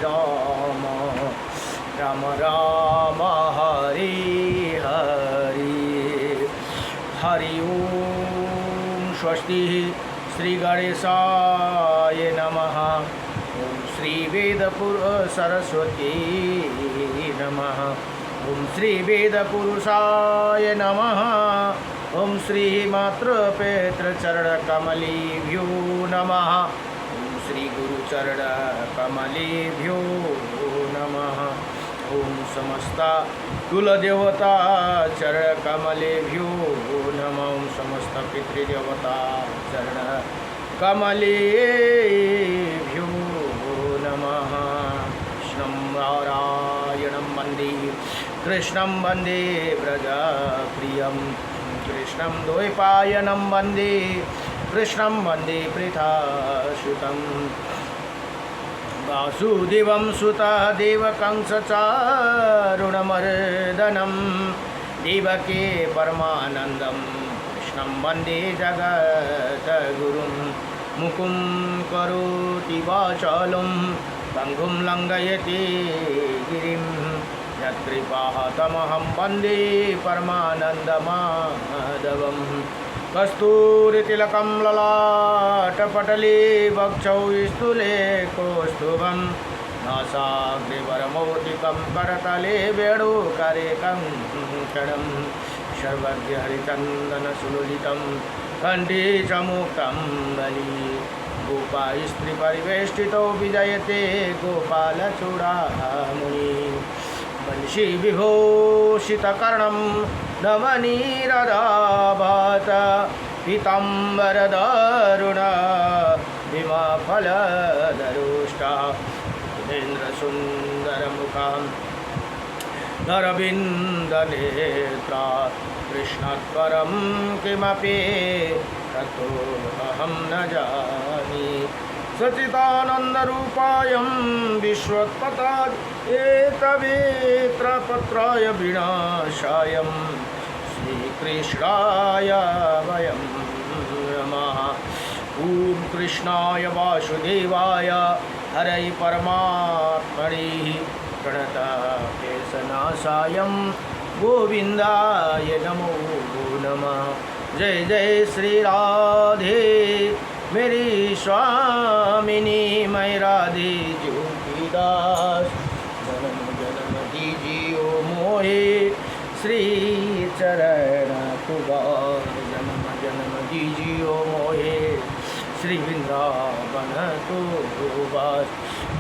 राम राम राम हरे हरे। हरि ओम स्वस्ति। श्री गणेशाय नमः। ओम श्री वेदपुरुष सरस्वती नमः। ओम श्री वेदपुरुषाय नमः। ओम श्री मातृपितृचरणकमलेभ्यो नमः। ओम श्री गुरुचरणकमलेभ्यो नमः। ओम समस्त कुलदेवता चरणकमलेभ्यो नमः। ओम समस्त पितृदेवता चरणकमलेभ्यो नमः। कृष्णं नारायणं वन्दे कृष्णं वन्दे व्रजप्रियं। कृष्णं द्वैपायनं वन्दे कृष्णं वन्दे पृथासुतं। वासुदेवं सुतः देवकं सचारुणमर्दनं। देवके परमानन्दं कृष्णं वन्दे जगद्गुरुं। मुकुं करोति वाचालं पङ्गुं लङ्घयति गिरिं। यत्कृपातमहं वन्दे परमानन्दमाधवं। कस्तूरितिलकं ललाटपटले वक्षौ स्थूले कौस्तुभं। नासाग्निवरमौलिकं करतले वेणुकरे कङ्कणं। सर्वज्ञ हरिचन्दनसुललितं कण्ठे च मुक्तं बलि। गोपास्त्रीपरिवेष्टितो विजयते गोपालचूडामणि। वंशी विभूषितकर्णं नवनीरदाभात। पीताम्बरदारुण भीमाफलदरुष्टा। सुरेन्द्रसुन्दरमुखां नरविन्दनेत्रा। कृष्णात्परं किमपि ततोऽहं न जाने। सच्चिदानन्दरूपायं विश्वोत्पत्ताय एतवेत्रपत्राय विनाशायं श्रीकृष्णाय वयं नमः। ॐ कृष्णाय वासुदेवाय हरये परमात्मने प्रणतक्लेशनाशाय गोविन्दाय नमो नमः। जय जय श्री राधे मेरी स्वामिनी मैं राधे जोगीदास। जन्म जन्म दीजियो मोहे श्री चरण कुबार। जन्म जन्म दीजियो मोहे श्री वृंदावन कुबार।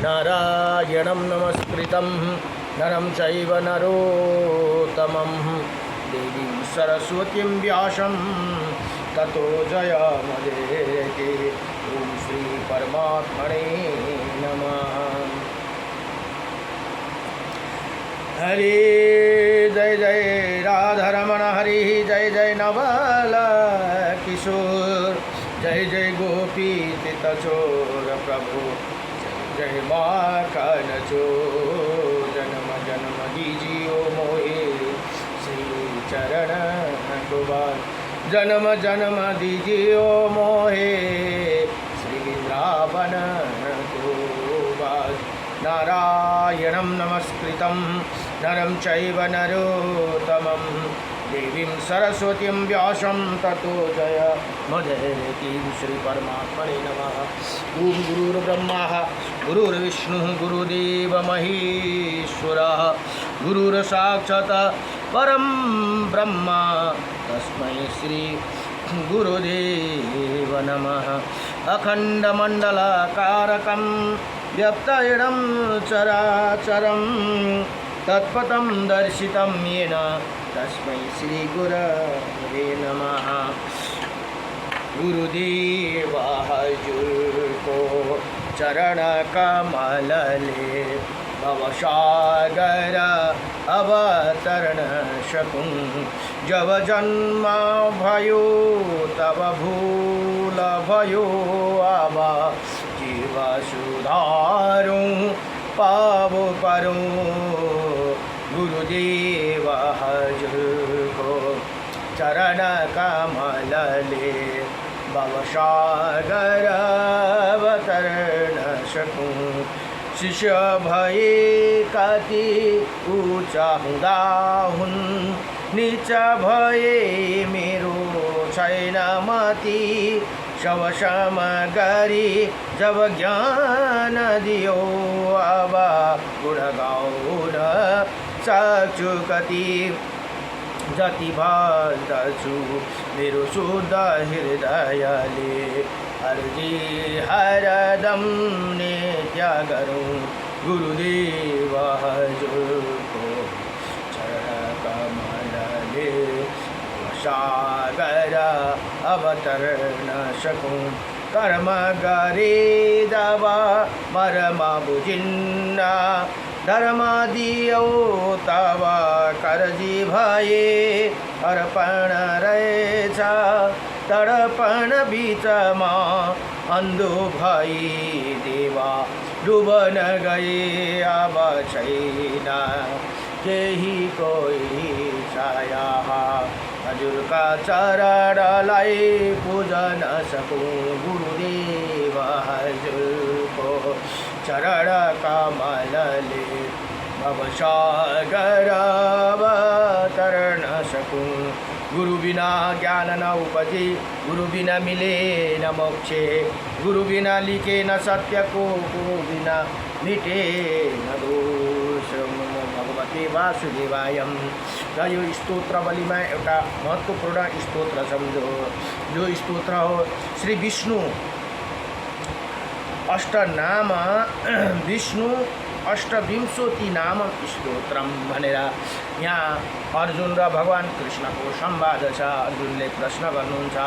नारायणं नमस्कृतं नरं चैव नरोत्तमं। देवीं सरस्वतीं व्यासं ततो जयमुदीरये। ओम श्री परमात्मने नमः। हरे जय जय राधारमण हरि जय जय नवल किशोर। जय जय गोपी तीर्थचोर प्रभु जय जय माखन चोर। जन्म जन्म दीजियो मोहे श्री चरण कुबार। जन्म जन्म दीजियो मोहे श्री वृंदावन कुबार। नारायणं नमस्कृतं नरं चैव नरोत्तमं। देवीं सरस्वतीं व्यासं ततो जयमुदीरये। श्री परमात्मने नमः। ओम गुरुर्ब्रह्मा गुरुर्विष्णुः गुरुदेव महेश्वरः। गुरुर्साक्षात् परं ब्रह्म तस्मै श्री गुरुदेव नमः। अखण्डमण्डलाकारकं व्यक्तयेनं चराचरं तत्पदं दर्शितं येन तस्मै श्री गुरवे नमः। गुरुदेवः जुर्को चरणकमलले भवसागर अवतरण शकूं। जब जन्म भयो तब भूल भयो अब जीव सुधारूं पावो परूं। गुरुदेव हजको चरण कमलले भवसागर अवतरण शकूं। शिष्य भए कति उच्च हुँदा हुन्, नीच भए मेरो छैन मति। सब सम गरी जब ज्ञान दियो, अब गुण गाउन सक्छु कति। जति भन्दछु मेरो शुद्ध हृदयले, अर्जी हरदम नित्य गरौँ गुरुदेव हजुरको चरण कमलले। सागर अवतरण सकूं, कर्म गरे जब मर्म बुझिन्न, धर्म दियो तब कर्जी भए। अर्पण रहेछ तर्पण बीचमा, अन्धो भई देवा डुबन गए। अब छैन केही कोही छाया, हजुरका चरणलाई पूजन सकूं गुरुदेव हजुरको चरण कमलले। भवसागर अवतरण सकूं, गुरु बिना ज्ञान न उपजे, गुरु बिना मिले न मोक्षे। गुरु बिना लिखे न सत्यको, गुरु बिना मिटे न दोष। भगवते वासुदेवाय। र यो स्तोत्र बलिमा एउटा महत्त्वपूर्ण स्तोत्र सम्झो। यो स्तोत्र हो श्री विष्णु अष्टनाम, विष्णु अष्टविंशति नाम स्तोत्रम भनेर यहाँ अर्जुन र भगवान कृष्णको संवाद छ। अर्जुनले प्रश्न गर्नुहुन्छ,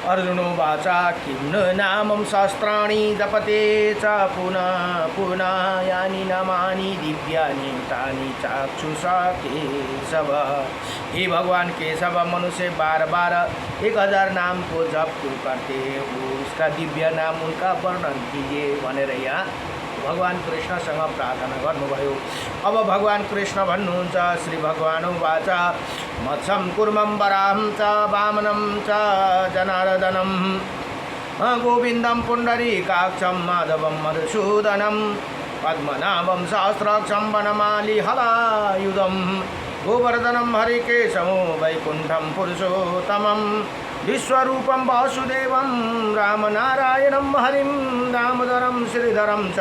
अर्जुनोवाच किं न नामं सहस्राणि जपते च पुनः पुनः, यानि नामानि दिव्यानि तानि चाक्षुषा केशव। हे भगवान केशव, मनुष्य बार बार 1000 नाम को जप क्यों करते हो, उसका दिव्य नाम उनका वर्णन कीजिए भनेर यहाँ भगवान कृष्णसँग प्रार्थना गर्नुभयो। अब भगवान कृष्ण भन्नुहुन्छ, श्री भगवानुवाच मत्सं कुर्मं वराहं च वामनं च जनार्दनं, गोविन्दं पुण्डरीकाक्षं माधवं मधुसूदनं, पद्मनाभं सहस्राक्षं वनमाली हलायुधं, गोवर्धनं हरिकेशवं वैकुण्ठं पुरुषोत्तमं, विश्वरूपं वासुदेवं रामनारायणं हरिं, दामोदरं श्रीधरं च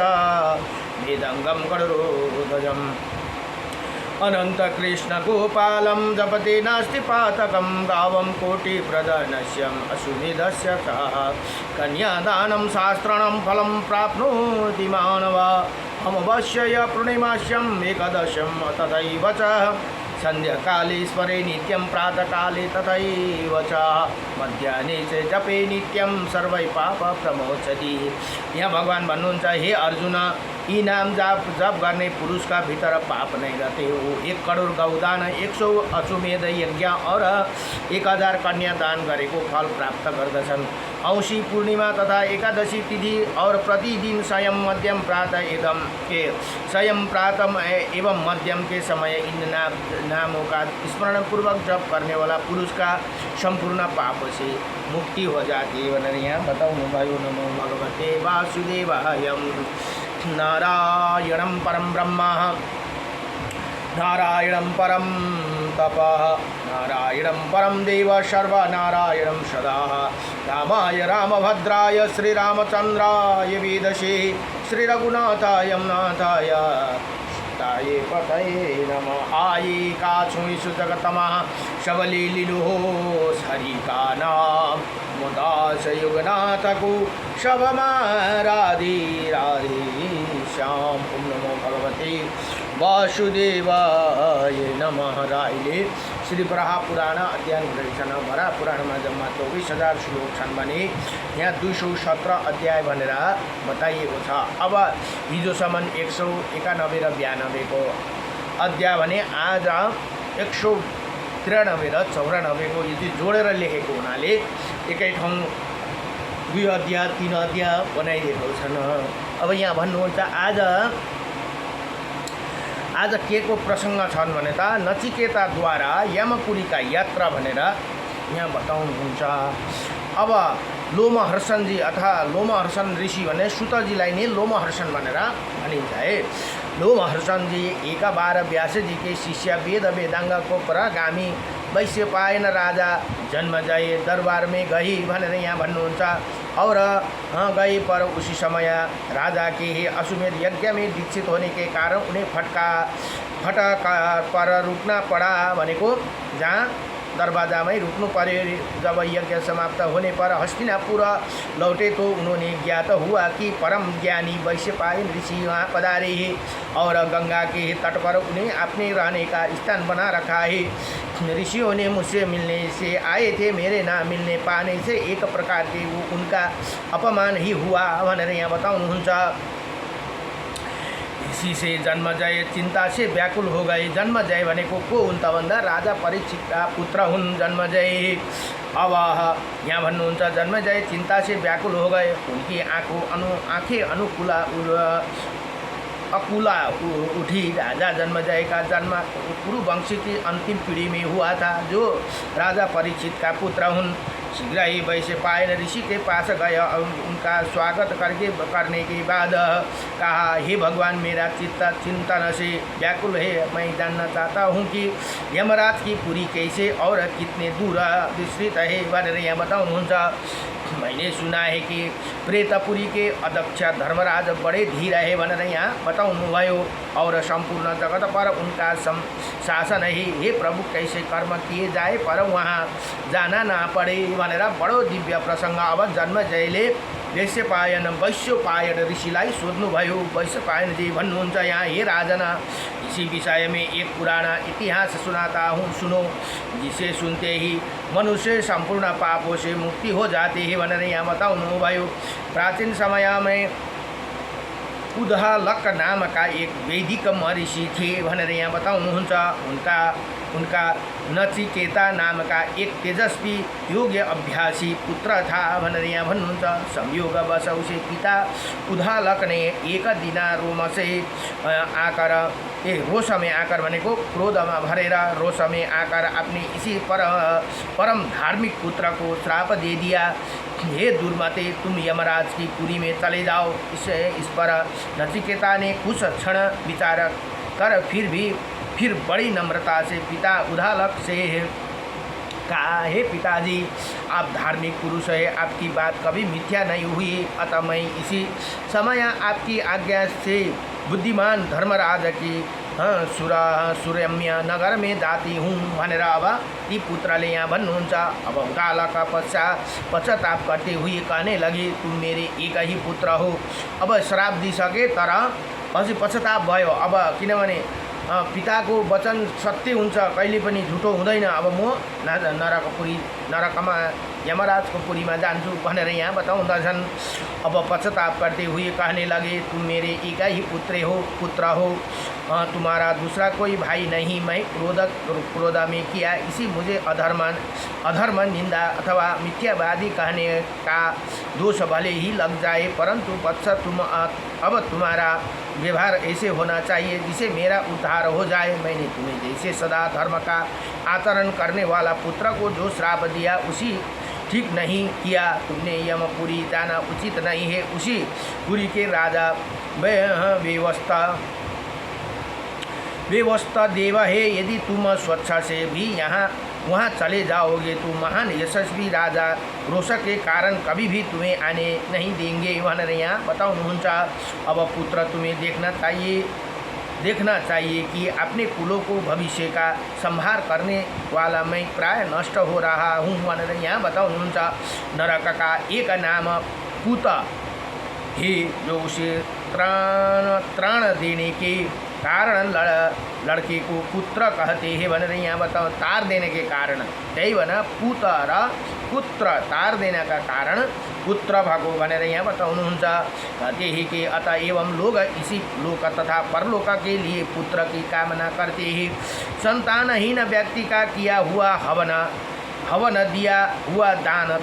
वेदंगं गरुडध्वजम्, अनंत कृष्ण गोपालं जपते नास्ति पातकं, गावं कोटिप्रदनश्यम् अशुनिधस्य च, कन्यादानं शास्त्रणं फलं प्राप्नोति मानव, अमावास्यया पूर्णिमास्यम् एकादशं तथैव च, संध्याकाले स्मरे नित्यं प्रातःकाले तथैव च, मध्याह्ने च जपे नित्यं सर्वै पाप प्रमोचति। यहाँ भगवान भन्नुहुन्छ, हे अर्जुन, यी नाम जप गर्ने पुरुषका भित्र पाप नै रहते हो। 1 करोड गौदान, 100 अश्वमेध यज्ञ और 1000 कन्या दान गरेको फल प्राप्त गर्दछन्। औँसी पूर्णिमा तथा एकादशी तिथि और प्रतिदिन स्वयं मध्यम प्रातः एवं मध्यम के समय इन नामों का स्मरण पूर्वक जप करने वाला पुरुष का संपूर्ण पाप से मुक्ति हो जाती है भनेर यहाँ बताउनु भयो। नमो भगवते वासुदेवाय। नारायणं परम ब्रह्म, नारायणं परम तपः, नारायणं परम देव, सर्वनारायणं सदा। रामाय रामभद्राय श्रीरामचन्द्राय वेदसे, श्रीरघुनाथाय नाथाय ताये पतये नमः। आये काछुई सुजगतमा सबली लीलो हरि का नाम, मुदास युगनाथ को सबमा राधे राधे श्याम। ओम नमो भगवते वासुदेवाय नमः। राईले श्री वराह पुराण अध्ययन गरेका छन्। वराह पुराणमा जम्मा 24,000 श्लोक छन् भने यहाँ 217 अध्याय भनेर बताइएको छ। अब हिजोसम्म 191 र 92 को अध्याय भने आज 193 र 94 को यदि जोडेर लेखेको हुनाले एकै ठाउँ 2 अध्याय 3 अध्याय बनाइएको छन्। अब यहाँ भन्नुहुन्छ आज के को प्रसङ्ग छन् भने त नचिकेताद्वारा यमपुरीका यात्रा भनेर यहाँ बताउनुहुन्छ। अब लोमहर्षणजी अथवा लोमहर्षण ऋषि भने सुतजीलाई नै लोमहर्षण भनेर भनिन्छ है। लोमहर्षणजी एक बार व्यासजी के शिष्य वेद वेदांगको प्रगामी वैश्यपायन राजा जन्मजय दरबार में गई भनेर यहाँ भन्नुहुन्छ। और गई पर उसी समय राजा के ही अश्वमेध यज्ञ में दीक्षित होने के कारण उन्हें फटक पर रुकना पड़ा भनेको जहाँ दरवाजामै रुक्नु पर्यो। जब यज्ञ समाप्त होने पर हस्तिनापुर लौटे तो उन्होंने ज्ञात हुआ कि परम ज्ञानी वैश्यपायन ऋषि वहाँ पधारे हैं और गंगा के तट पर उन्हें अपने रहने का स्थान बना रखा है। ऋषियों ने मुझसे मिलने से आए थे, मेरे ना मिलने पाने से एक प्रकार के वो उनका अपमान ही हुआ भनेर यहाँ बताउनुहुन्छ। इसी से जन्मजय चिंता से व्याकुल हो गए। जन्मजय भनेको को हुन् त भन्दा राजा परीक्षितका पुत्र हुन् जन्मजय। अब यहाँ भन्नुहुन्छ जन्मजय चिंता से व्याकुल हो गए, उनकी आँखें अकुला उठी। राजा जन्मजय का जन्म कुरुवंशी की अंतिम पीढ़ी में हुआ था, जो राजा परीक्षित का पुत्र हुन्। शीघ्र ही वैश्यपायन ऋषि के पास गए और उनका स्वागत करने के बाद कहा, हे भगवान, मेरा चित्त चिंतन से व्याकुल है। मैं जानना चाहता हूँ कि यमराज की पुरी कैसे और कितने दूर विस्तृत है भनेर यहाँ बताउनुहुन्छ। मैंने सुना है कि प्रेतपुरी के अध्यक्ष धर्मराज बड़े धीर है भनेर यहाँ बताउनुभयो और संपूर्ण जगत पर उनका शासन है। हे प्रभु, कैसे कर्म किए जाए पर वहाँ जाना ना पड़े भनेर बडो दिव्य प्रसंग अब जन्मजयले वैश्यपायन ऋषिलाई सोध्नुभयो। वैश्यपायनजी भन्नुहुन्छ यहाँ, हे राजन, इसी विषय में एक पुराना इतिहास सुनाता हूँ, सुनो। जिसे सुनते ही मनुष्य संपूर्ण पापों से मुक्ति हो जाती है भनेर यहाँ बताउनुभयो। प्राचीन समय में उदहलक नाम का एक वैदिक महर्षि थे भनेर यहाँ बताउनुहुन्छ। उनका नचिकेता नाम का एक तेजस्वी योग्य अभ्यासी पुत्र था भनेर यहाँ भन्नुहुन्छ। संयोगवश उसे पिता उदहलक ने एक दिन रोष में आकर भनेको क्रोधमा भरेर रोष में आकर अपने इसी परम धार्मिक पुत्र को श्राप दे दिया। हे दुर्मते, तुम यमराज की पुरी में चले जाओ। इस पर नचिकेता ने कुछ क्षण विचार कर फिर बड़ी नम्रता से पिता उदहलक से कहा, हे पिताजी, आप धार्मिक पुरुष है, आपकी बात कभी मिथ्या नहीं हुई, अतः मैं इसी समय आपकी आज्ञा से बुद्धिमान धर्मराज की सुरम्य नगर में जाती हूँ भनेर अब ती पुत्रले यहाँ भन्नुहुन्छ। अब उदहलक पश्चाताप करते हुए कहने लगे, तुम मेरे एक ही पुत्र हो। अब श्राप दिइसके तर पछि पश्चाताप भयो। अब किनभने पिताको वचन सत्य हुन्छ, कहिले पनि झुटो हुँदैन। अब म नरकमा यमराजको पुरीमा जान्छु भनेर यहाँ बताउँदछन्। अब पश्चाताप करते हुए कहने लगे, तुम मेरे एक ही पुत्र हो, तुम्हारा दूसरा कोई भाई नहीं। मैं क्रोध में किया, इसी मुझे अधर्म निंदा अथवा मिथ्यावादी कहने का दोष भले ही लग जाए, परंतु वत्स अब तुम्हारा व्यवहार ऐसे होना चाहिए जिसे मेरा उद्धार हो जाए। मैंने तुम्हें जैसे सदा धर्म का आचरण करने वाला पुत्र को जो श्राप दिया उसी ठीक नहीं किया। तुमने यमपुरी जाना उचित नहीं है। उसी पुरी के राजा व्यवस्था देव है। यदि तुम स्वच्छ से भी वहाँ चले जाओगे तो महान यशस्वी राजा रोषक के कारण कभी भी तुम्हें आने नहीं देंगे भनेर यहाँ बताउनुहुन्छ। अब पुत्र, तुम्हें देखना चाहिए कि अपने कुलों को भविष्य का संहार करने वाला मैं प्राय नष्ट हो रहा हूँ भनेर यहाँ बताउनुहुन्छ। नरक का एक नाम पूत है, जो उसे त्राण देने के कारण लड़के को पुत्र कहते हैं भनेर यहाँ बताओ। तार देने के कारण, त्यही भन पुत र पुत्र, तार देने का कारण पुत्र भएको भनेर यहाँ बताउनुहुन्छ। कहते हैं कि अतः एवं लोग इसी लोक तथा परलोक के लिए पुत्र की कामना करते हैं। संतानहीन व्यक्ति का किया हुआ हवन, दिया हुआ दान,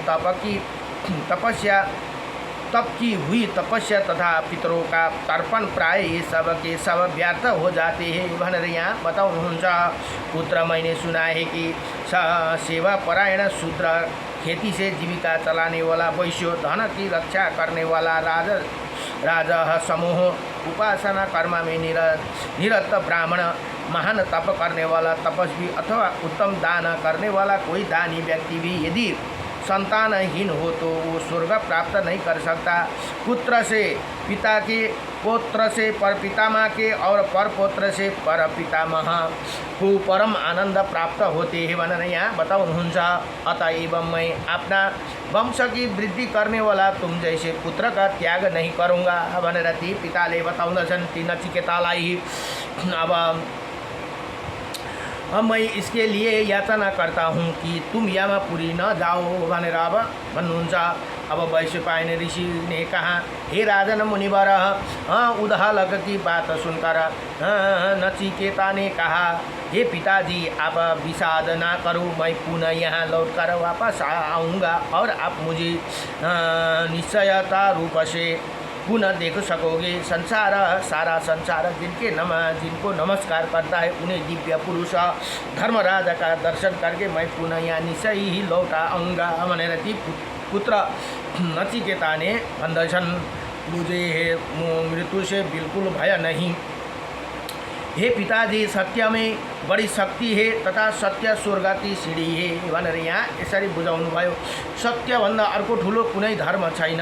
तप की हुई तपस्या तथा पितरों का तर्पण प्राय ये सब के सब व्यर्थ हो जाते हैं भनेर यहाँ बताउनुहुन्छ। पुत्र, मैंने सुना है कि सेवा परायण शूद्र खेती से जीविका चलाने वाला वैश्य, धन की रक्षा करने वाला राजा समूह, उपासना कर्म में निरत ब्राह्मण, महान तप करने वाला तपस्वी अथवा उत्तम दान करने वाला कोई दानी व्यक्ति भी यदि संतानहीन हो तो वो स्वर्ग प्राप्त नहीं कर सकता। पुत्र से पिता के, पौत्र से परपितामह के और परपौत्र से परपितामह को परम आनंद प्राप्त होते हैं भनेर यहाँ बताउनुहुन्छ। अतएव मैं अपना वंश की वृद्धि करने वाला तुम जैसे पुत्र का त्याग नहीं करूँगा भनेर ती पिताले बताउँदछन् ती नचिकेतालाई। अब मैं इसके लिए याचना करता हूँ कि तुम यमपुरी न जाओ भनेर अब भन्नुहुन्छ। अब वैशंपायन ऋषि ने कहा, हे राजन मुनिवर, उदाहलक की बात सुनकर नचिकेता ने कहा, हे पिताजी आप विषाद ना करो, मैं पुनः यहाँ लौटकर वापस आऊँगा और आप मुझे निश्चयता रूप से पुनः देख सकोगे। सारा संसार जिनको नमस्कार करता है उन्हें दिव्य पुरुष धर्मराज का दर्शन करके मैं पुनः यहाँ निश्चय ही लौट आऊँगा भनेर ती पुत्र नचिकेता ने भन्दछन्, मुझे मृत्यु से बिल्कुल भय नहीं। हे पिताजी, सत्य में बड़ी शक्ति है तथा सत्य स्वर्ग की सीढ़ी है भनेर यहाँ यसरी बुझाउनु भयो। सत्यभन्दा अर्को ठुलो कुनै धर्म छैन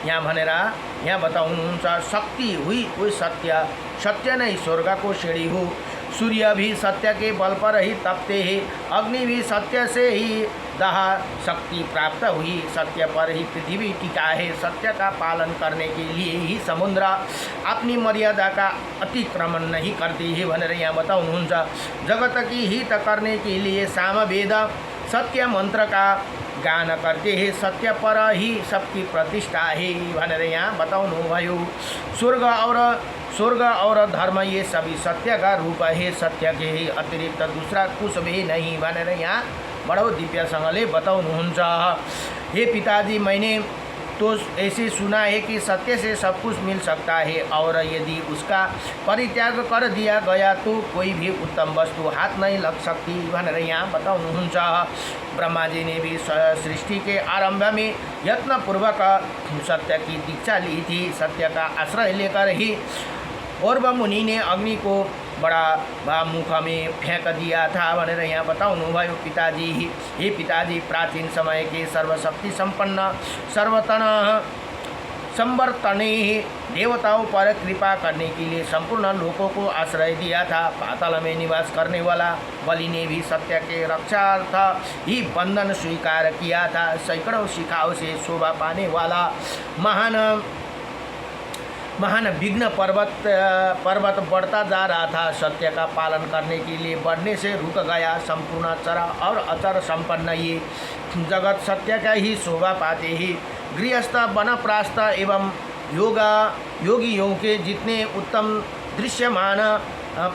यहाँ भनेर यहाँ बताउनुहुन्छ। शक्ति हुई वही सत्य, सत्य नै स्वर्ग को सीढ़ी हो। सूर्य भी सत्य के बल पर ही तपते हैं, अग्नि भी सत्य से ही दहा शक्ति प्राप्त हुई, सत्य पर ही पृथ्वी टिका है। सत्य का पालन करने के लिए ही समुद्र अपनी मर्यादा का अतिक्रमण नहीं करती है भनेर यहाँ बताउनुहुन्छ। जगत की हित करने के लिए सामवेद सत्य मंत्र का गान करते हैं, सत्य पर ही सबकी प्रतिष्ठा है भनेर यहाँ बताउनु भयो। स्वर्ग और धर्म ये सभी सत्य का रूप है, सत्य के ही अतिरिक्त दूसरा कुछ भी नहीं भनेर यहाँ बड़ो दिव्यसँगले बताउनुहुन्छ। हे पिताजी, मैंने तो ऐसे सुना है कि सत्य से सब कुछ मिल सकता है और यदि उसका परित्याग कर दिया गया तो कोई भी उत्तम वस्तु हाथ नहीं लग सकती भनेर यहाँ बताउनुहुन्छ। ब्रह्मा जी ने भी सृष्टि के आरंभ में यत्नपूर्वक सत्य की दीक्षा ली थी। सत्य का आश्रय लेकर ही औरव मुनि ने अग्नि को बड़ा मुख में फेंक दिया था भनेर यहाँ बताउनु भयो पिताजी। हे पिताजी, प्राचीन समय के सर्वशक्ति संपन्न सर्वतन संवर्तने देवताओं पर कृपा करने के लिए संपूर्ण लोगों को आश्रय दिया था। पाताल में निवास करने वाला बलि ने भी सत्य के रक्षार्थ ही बंधन स्वीकार किया था। सैकड़ों शिखाओं से शोभा पाने वाला महान विघ्न पर्वत बढ़ता जा रहा था। सत्य का पालन करने के लिए बढ़ने से रुक गया। संपूर्ण चर और अचर संपन्न ये जगत सत्य का ही शोभा पाते ही। गृहस्थ वनप्रास्थ एवं योगियों के जितने उत्तम दृश्यमान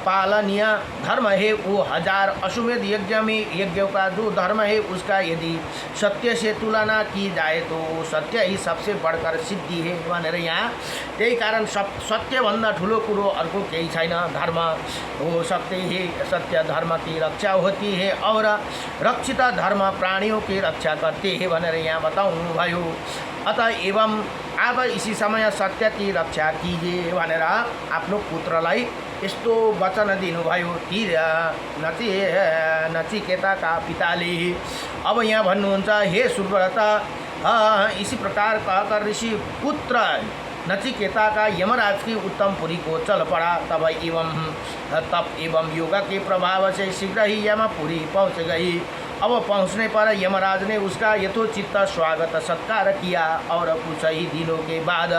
पालनीय धर्म है वो हजार अश्वमेध यज्ञ में यज्ञों का जो धर्म है उसका यदि सत्य से तुलना की जाए तो सत्य ही सबसे बढ़कर सिद्धि है भनेर यहाँ। त्यही कारण सत्यभन्दा ठुलो कुरो अर्को केही छैन। धर्म हो सकते ही सत्य धर्म की रक्षा होती है और रक्षित धर्म प्राणियों की रक्षा करते हैं भनेर यहाँ बताउनु भयो। अतः एवं अब इसी समय सत्य की रक्षा कीजिए भनेर आफ्नो पुत्रलाई यस्तो वचन दिनुभयो ती नचिकेताका पिताले। अब यहाँ भन्नुहुन्छ, हे सुव्रत, इसी प्रकार कहकर ऋषि पुत्र नचिकेता का यमराज की उत्तम पुरी को चल पड़ा। तप एवं योगा के प्रभाव से शीघ्र ही यमपुरी पहुँच गई। अब पहुँचने पर यमराज ने उसका यथोचित स्वागत सत्कार किया और कुछ ही दिनों के बाद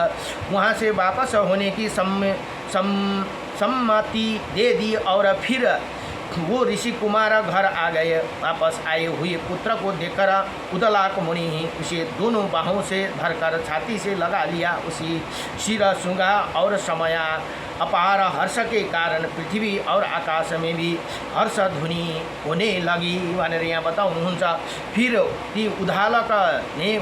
वहाँ से वापस होने की सम्मति दे दी और फिर वो ऋषि कुमार घर आ गए। वापस आए हुए पुत्र को देखकर उदलाक मुनि ही उसे दोनों बाहों से धरकर छाती से लगा लिया। उसी शिर सुंगा और समया अपार हर्ष के कारण पृथ्वी और आकाश में भी हर्ष ध्वनि होने लगी भनेर यहाँ बताउनुहुन्छ। फिर ती उदालक ने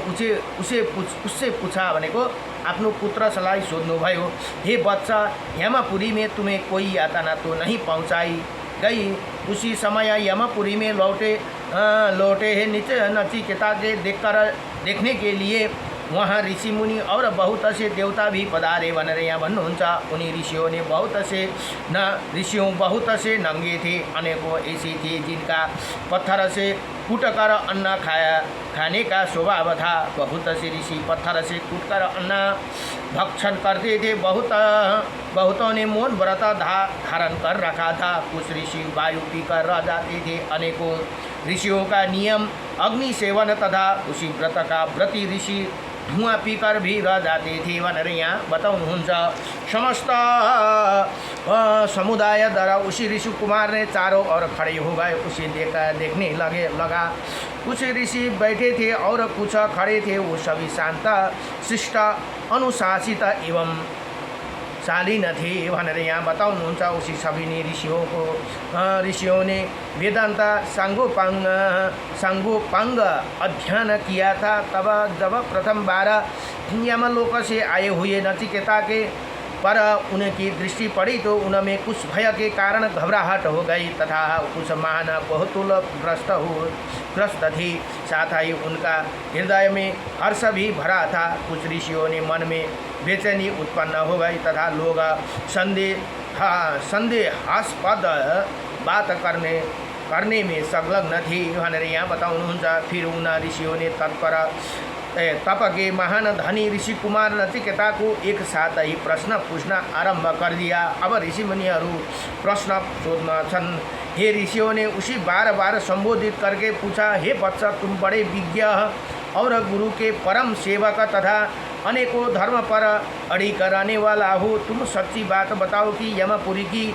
उससे पूछा भनेको आफ्नो पुत्रलाई सोध्नुभयो, हे बच्चा, यमपुरी में तुम्हें कोई यातना तो नहीं पहुँचाई गई? उसी समय यमपुरी में लौटे लौटे हैं नीचे नचिकेता के देखने के लिए वहाँ ऋषि मुनि और बहुत से देवता भी पधारे भनेर यहाँ भन्नुहुन्छ। उनी ऋषियों ने बहुत से नंगे थे, अनेकों ऐसे थे जिनका पत्थर से कूटकर अन्न खाने का स्वभाव था। बहुत से ऋषि पत्थर से कूटकर अन्न भक्षण करते थे। बहुतों ने मौन व्रत धारण कर रखा था। कुछ ऋषि वायु पीकर रह जाते थे। अनेकों ऋषियों का नियम अग्नि सेवन तथा उसी व्रत का व्रती ऋषि धुआं पीकर भी रह जाते थे भनेर यहाँ बताउनुहुन्छ। समस्त समुदाय द्वारा उसी ऋषि कुमार ने चारों ओर खड़े हो गए। उसे देखने लगा। कुछ ऋषि बैठे थे और कुछ खड़े थे। वो सभी शांत शिष्ट अनुशासित एवं शालीन थे भनेर यहाँ बताउनुहुन्छ। उसी सभी ने ऋषियों ने वेदांत सांगोपांग अध्ययन किया था। तब जब प्रथम बार यमलोक से आए हुए नचिकेता के पर उनकी दृष्टि पड़ी तो उनमें कुछ भय के कारण घबराहट हो गई तथा कुछ महान कौतूहल ग्रस्त थी। साथ ही उनका हृदय में हर्ष भी भरा था। कुछ ऋषियों ने मन में बेचैनी उत्पन्न हो गई तथा लोग संदेहास्पद बात करने में संलग्न थी भनेर यहाँ बताउनुहुन्छ। फिर उन ऋषियों ने तप के महान धनी ऋषि कुमार नचिकेता को एक साथ ही प्रश्न पूछना आरंभ कर दिया। अब ऋषि मुनिहरू प्रश्न सोध्न छन्। हे ऋषियों ने उसी बार संबोधित करके पूछा, हे वत्स, तुम बड़े विज्ञ और गुरु के परम सेवक तथा अनेकों धर्म पर अड़िग रहने वाला हो। तुम सच्ची बात बताओ कि यमपुरी की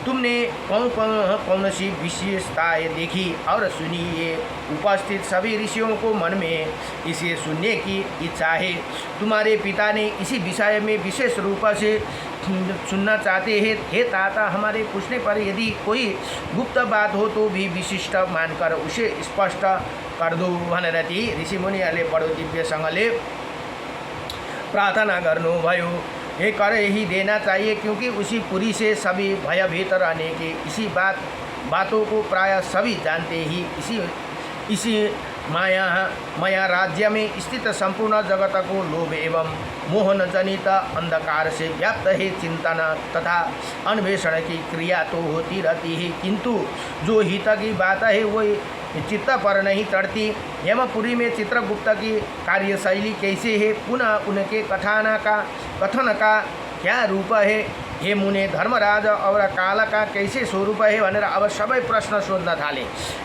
तुमने कौन सी विशेषताएँ देखी और सुनी। ये उपस्थित सभी ऋषियों को मन में इसे सुनने की इच्छा है। तुम्हारे पिता ने इसी विषय में विशेष रूप से सुनना चाहते हैं। हे ताता, हमारे पूछने पर यदि कोई गुप्त बात हो तो भी विशिष्ट मानकर उसे स्पष्ट कर दो भनेर ती ऋषि मुनिहरूले बडो दिव्यसँगले प्रार्थना गर्नुभयो। ये कर ही देना चाहिए क्योंकि उसी पुरी से सभी भयभीत रहने की इसी बातों को प्राय सभी जानते ही। इसी माया राज्य में स्थित संपूर्ण जगत को लोभ एवं मोहन जनित अंधकार से व्याप्त है। चिंतन तथा अन्वेषण की क्रिया तो होती रहती है, किंतु जो हित की बात है वो चित्त पर नहीं चढ़ती। यमपुरी में चित्रगुप्त की कार्यशैली कैसे है, पुनः उनके कथन का क्या रूप है, हे मुने धर्मराज और काल का कैसे स्वरूप है भनेर अब सबै प्रश्न सोध्न थाले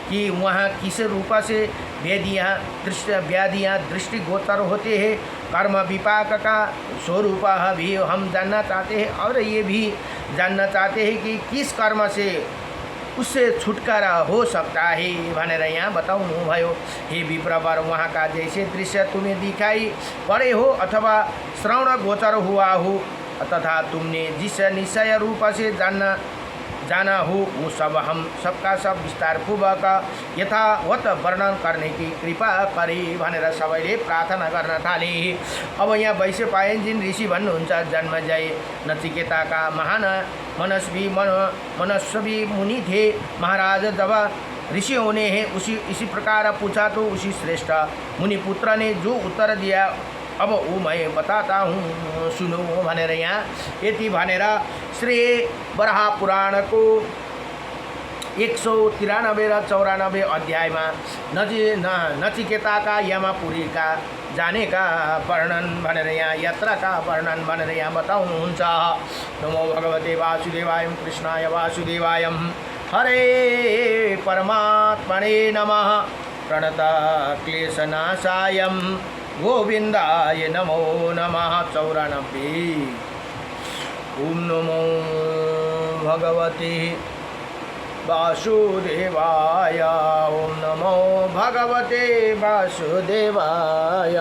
कि वहाँ किस रूप से व्याधियाँ दृष्टिगोचर होते हैं। कर्म विपाक का स्वरूप भी हम जानना चाहते हैं और ये भी जानना चाहते हैं कि किस कर्म से उससे छुटकारा हो सकता है भनेर यहाँ बताउनु भयो। हे विप्रवर, वहाँ का जैसे दृश्य तुम्हें दिखाई पड़े हो अथवा श्रवण गोचर हुआ हो तथा तुमने जिस निश्चय रूप से जाना हो वो सब हम सबका सब विस्तार पूर्वक यथावत वर्णन करने की कृपा करे भनेर सबैले प्रार्थना गर्न थाले। अब यहाँ वैशेपायनजी ऋषि भन्नुहुन्छ, जन्मजय नचिकेताका महान मनस्वी मुनि थे। महाराज, जब ऋषियों ने इसी प्रकार पूछा तो उसी श्रेष्ठ मुनिपुत्र ने जो उत्तर दिया अब वो मैं बताता हूँ, सुनो भनेर यहाँ यति भनेर श्री वराह पुराण को 193 र 94 अध्यायमा नचिकेताका यमपुरी का जाने का वर्णन भनेर यहाँ यात्रा का वर्णन भनेर यहाँ बताउनुहुन्छ। नमो भगवते वासुदेवाय कृष्णाय वासुदेवाय हरे परमात्मने नमः। प्रणत क्लेशनाशाय गोविंदाय नमो नमः। 94 ओम नमो भगवते वासुदेवाय। ओम नमो भगवते वासुदेवाय।